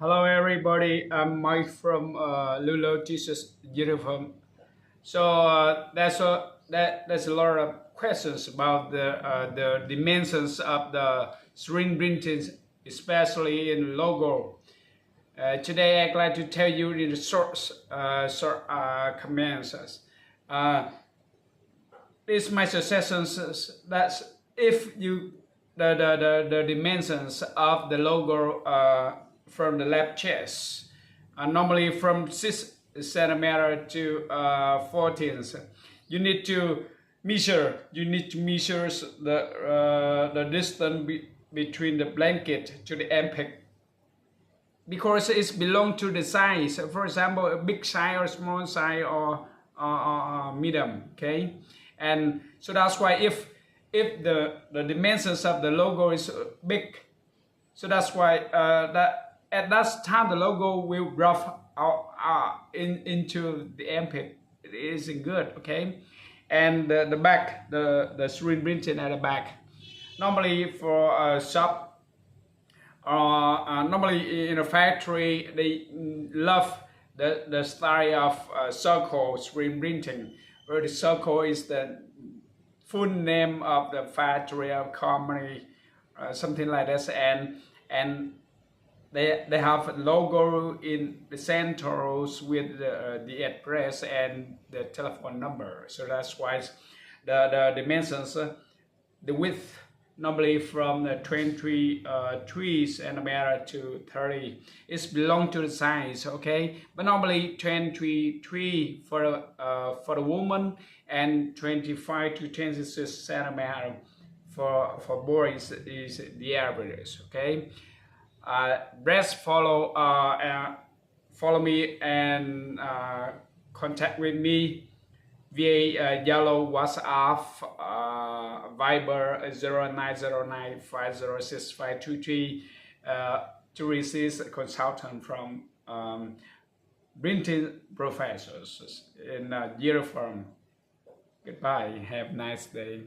Hello everybody, I'm Mike from Lulo Jesus Uniform. There's a lot of questions about the dimensions of the screen printing, especially in logo. Today I'd like to tell you in the short comments. Uh, these my suggestions that if you the dimensions of the logo from the left chest normally from 6 centimeter to 14, you need to measure the distance between the blanket to the armpit, because it's belong to the size. For example, a big size or small size or medium. Okay, and so that's why if the dimensions of the logo is big, so that's why that at that time the logo will rough out into the armpit. It isn't good. Okay, and the back, the screen printing at the back, normally for a shop, normally in a factory, they love the style of circle screen printing, where the circle is the full name of the factory or company, something like this, and they have a logo in the centers with the address and the telephone number. So that's why the dimensions, the width normally from the 23 centimeter to 30. It's belong to the size, okay? But normally 23 for the woman and 25 to 26 centimeter for boys is the average, okay? Breast follow me and contact with me via yellow WhatsApp, Viber 0909506523 to receive a consultant from printing professors in uniform. Goodbye. Have a nice day.